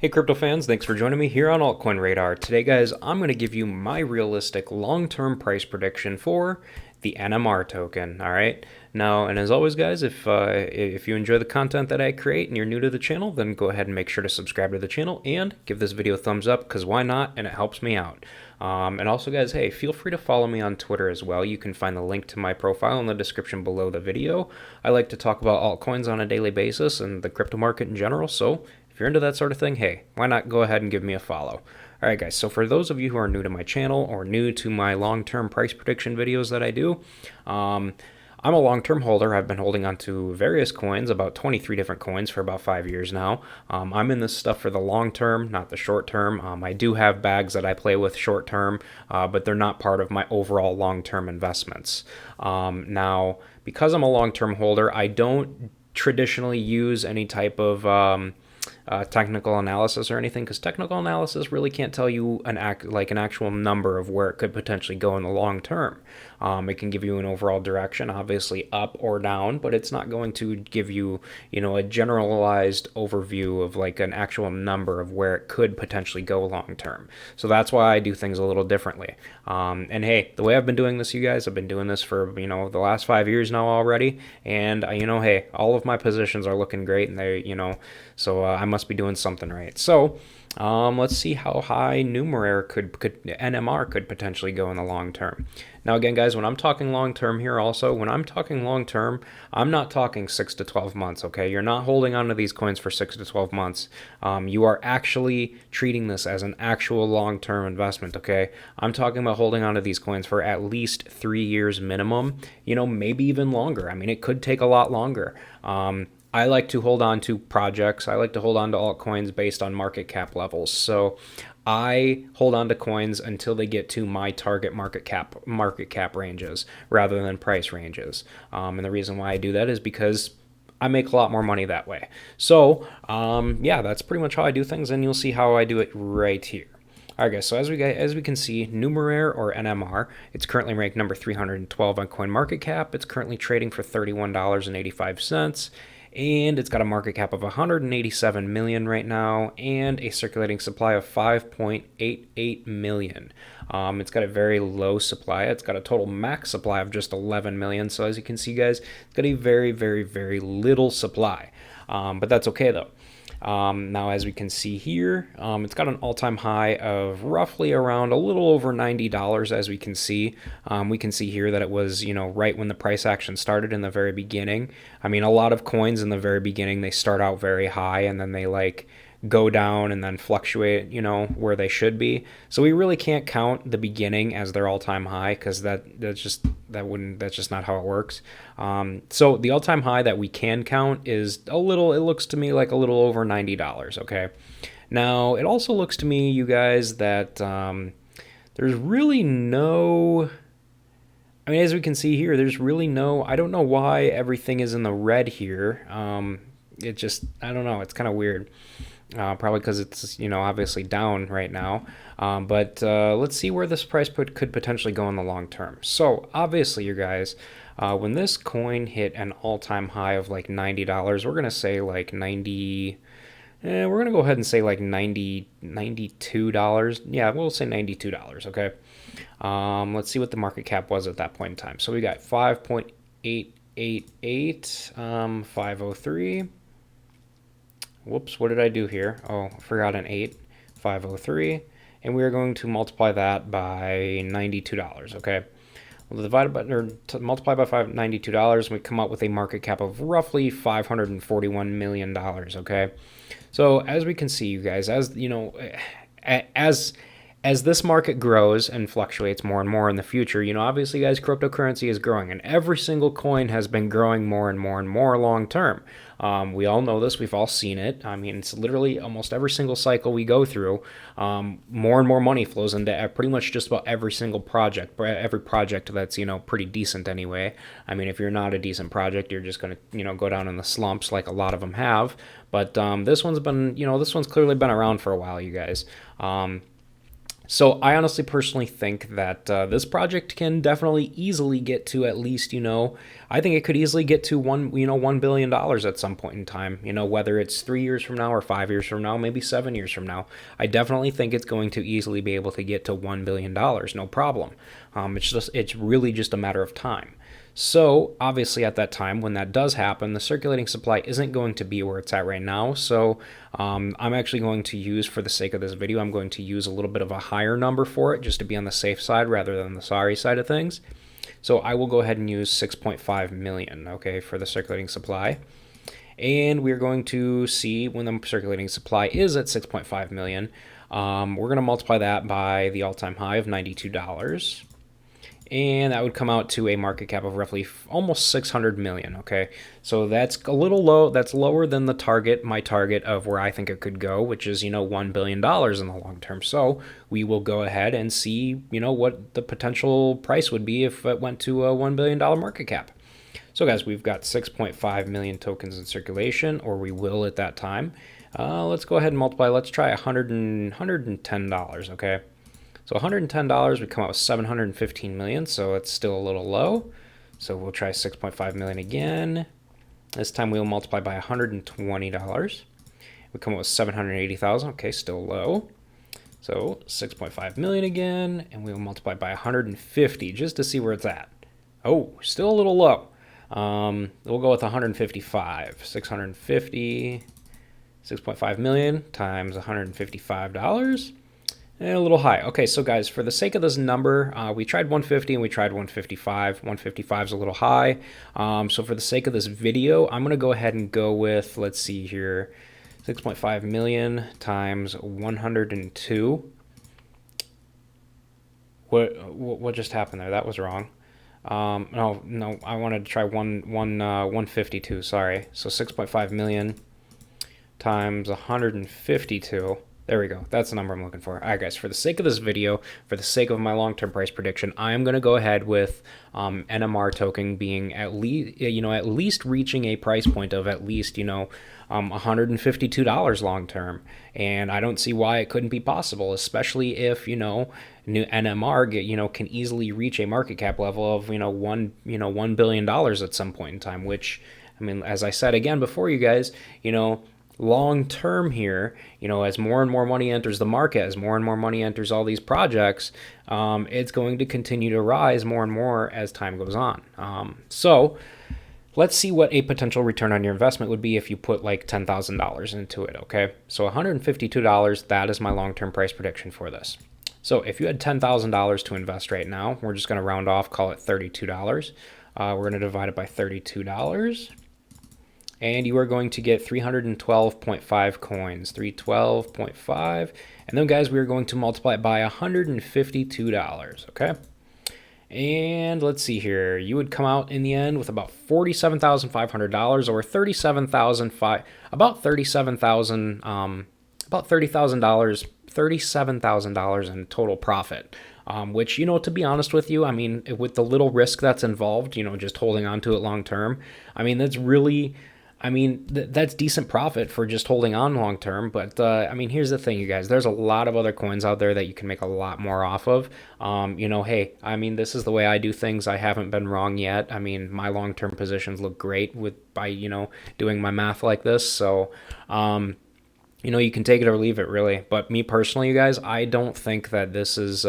Hey crypto fans, thanks for joining me here on Altcoin Radar. Today guys, I'm going to give you my realistic long-term price prediction for the NMR token, all right? Now, and as always guys, if you enjoy the content that I create and you're new to the channel, then go ahead and make sure to subscribe to the channel and give this video a thumbs up because why not, and it helps me out. And also guys, hey, feel free to follow me on Twitter as well. You can find the link to my profile in the description below the video. I like to talk about altcoins on a daily basis and the crypto market in general, so if you're into that sort of thing, hey, why not go ahead and give me a follow? All right, guys, so for those of you who are new to my channel or new to my long-term price prediction videos that I do, I'm a long-term holder. I've been holding on to various coins, about 23 different coins for about 5 years now. I'm in this stuff for the long term, not the short term. I do have bags that I play with short term, but they're not part of my overall long-term investments. Now, because I'm a long-term holder, I don't traditionally use any type of technical analysis or anything, because technical analysis really can't tell you an actual number of where it could potentially go in the long term. It can give you an overall direction, obviously up or down, but it's not going to give you, a generalized overview of like an actual number of where it could potentially go long term. So that's why I do things a little differently. And hey, the way I've been doing this, you guys, I've been doing this for the last 5 years now already, and hey, all of my positions are looking great, and they, so I must be doing something right. So let's see how high NMR could potentially go in the long term. Now again guys, when I'm talking long term here also, when I'm talking long term, I'm not talking 6 to 12 months, okay? You're not holding on to these coins for 6 to 12 months. You are actually treating this as an actual long-term investment, okay? I'm talking about holding on to these coins for at least 3 years minimum, maybe even longer. I mean, it could take a lot longer. I like to hold on to projects. I like to hold on to altcoins based on market cap levels. So I hold on to coins until they get to my target market cap ranges rather than price ranges. And the reason why I do that is because I make a lot more money that way. So yeah, that's pretty much how I do things, and you'll see how I do it right here. All right, guys, so as we can see, Numeraire or NMR, it's currently ranked number 312 on CoinMarketCap. It's currently trading for $31.85. And it's got a market cap of 187 million right now and a circulating supply of 5.88 million. It's got a very low supply. It's got a total max supply of just 11 million. So as you can see, guys, it's got a very, very, very little supply. But that's okay though. Now, as we can see here, it's got an all-time high of roughly around a little over $90, as we can see. We can see here that it was, right when the price action started in the very beginning. I mean, a lot of coins in the very beginning, they start out very high and then they go down and then fluctuate, where they should be. So we really can't count the beginning as their all-time high, because that's just not how it works. So the all-time high that we can count is it looks to me like a little over $90, okay? Now, it also looks to me, you guys, that there's really no... I mean, as we can see here, there's really no... I don't know why everything is in the red here. I don't know, it's kind of weird. Probably because it's, obviously down right now. But let's see where this price could potentially go in the long term. So obviously, you guys, when this coin hit an all-time high of like $90, we're going to say like 90... we're going to go ahead and say like $92. Yeah, we'll say $92, okay? Let's see what the market cap was at that point in time. So we got 5.888, 503. Whoops, what did I do here? Oh, I forgot an 8, 503, and we are going to multiply that by $92, okay? We'll multiply by $92, and we come up with a market cap of roughly $541 million, okay? So as we can see, you guys, as this market grows and fluctuates more and more in the future, obviously, guys, cryptocurrency is growing, and every single coin has been growing more and more and more long term. We all know this. We've all seen it. I mean, it's literally almost every single cycle we go through, more and more money flows into pretty much just about every single project, every project that's, pretty decent anyway. I mean, if you're not a decent project, you're just going to, go down in the slumps like a lot of them have. But this one's clearly been around for a while, you guys. So I honestly personally think that this project can definitely easily get to at least, I think it could easily get to $1 billion at some point in time, whether it's 3 years from now or 5 years from now, maybe 7 years from now. I definitely think it's going to easily be able to get to $1 billion, no problem. It's really just a matter of time. So obviously at that time, when that does happen, the circulating supply isn't going to be where it's at right now. So I'm actually going to use, for the sake of this video, I'm going to use a little bit of a higher number for it just to be on the safe side rather than the sorry side of things. So I will go ahead and use 6.5 million, okay, for the circulating supply. And we're going to see when the circulating supply is at 6.5 million, we're going to multiply that by the all-time high of $92. And that would come out to a market cap of roughly almost 600 million, okay? So that's a little low. That's lower than the target, my target of where I think it could go, which is, $1 billion in the long term. So we will go ahead and see, what the potential price would be if it went to a $1 billion market cap. So guys, we've got 6.5 million tokens in circulation, or we will at that time. Let's go ahead and multiply. Let's try $110, okay? So $110 would come out with 715 million, so it's still a little low. So we'll try 6.5 million again. This time we'll multiply by $120. We come out with 780,000. Okay, still low. So 6.5 million again, and we'll multiply by 150 just to see where it's at. Oh, still a little low. We'll go with 155. 650, 6.5 million times $155. And a little high. Okay, so guys, for the sake of this number, we tried 150 and we tried 155. 155 is a little high. So for the sake of this video, I'm going to go ahead and go with, let's see here, 6.5 million times 102. What just happened there? That was wrong. No, I wanted to try 152, sorry. So 6.5 million times 152. There we go. That's the number I'm looking for. All right, guys, for the sake of this video, for the sake of my long-term price prediction, I am going to go ahead with NMR token being at least reaching a price point of at least, $152 long-term. And I don't see why it couldn't be possible, especially if, new NMR can easily reach a market cap level of, $1 billion at some point in time, which, as I said again before, you guys, long term here, as more and more money enters the market, as more and more money enters all these projects, it's going to continue to rise more and more as time goes on. So let's see what a potential return on your investment would be if you put like $10,000 into it, okay? So $152, that is my long-term price prediction for this. So if you had $10,000 to invest right now, we're just going to round off, call it $32. We're going to divide it by $32. And you are going to get 312.5 coins, 312.5. And then, guys, we are going to multiply it by $152, okay? And let's see here. You would come out in the end with about $47,500 or $37,000 in total profit. Which, to be honest with you, with the little risk that's involved, just holding on to it long term, that's really... that's decent profit for just holding on long term. But, here's the thing, you guys. There's a lot of other coins out there that you can make a lot more off of. Hey, this is the way I do things. I haven't been wrong yet. My long-term positions look great by doing my math like this. So, you can take it or leave it, really. But me personally, you guys, I don't think that this is...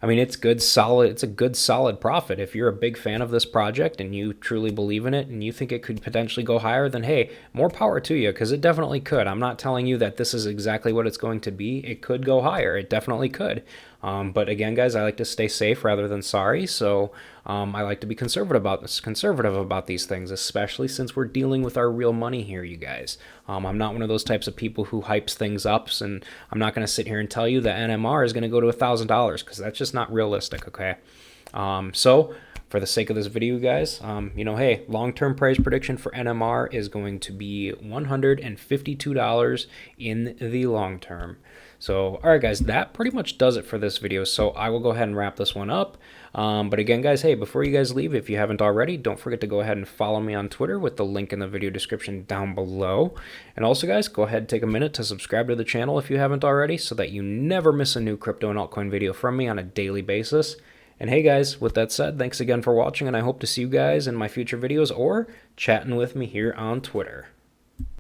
it's good, solid. It's a good, solid profit. If you're a big fan of this project and you truly believe in it and you think it could potentially go higher, then hey, more power to you, because it definitely could. I'm not telling you that this is exactly what it's going to be. It could go higher. It definitely could. But again, guys, I like to stay safe rather than sorry. So I like to be conservative about these things, especially since we're dealing with our real money here, you guys. I'm not one of those types of people who hypes things up, and I'm not going to sit here and tell you that NMR is going to go to $1,000, because that's just not realistic, okay? So for the sake of this video, guys, hey, long-term price prediction for NMR is going to be $152 in the long term. So, all right, guys, that pretty much does it for this video. So I will go ahead and wrap this one up. But again, guys, hey, before you guys leave, if you haven't already, don't forget to go ahead and follow me on Twitter with the link in the video description down below. And also, guys, go ahead and take a minute to subscribe to the channel if you haven't already so that you never miss a new crypto and altcoin video from me on a daily basis. And hey, guys, with that said, thanks again for watching, and I hope to see you guys in my future videos or chatting with me here on Twitter.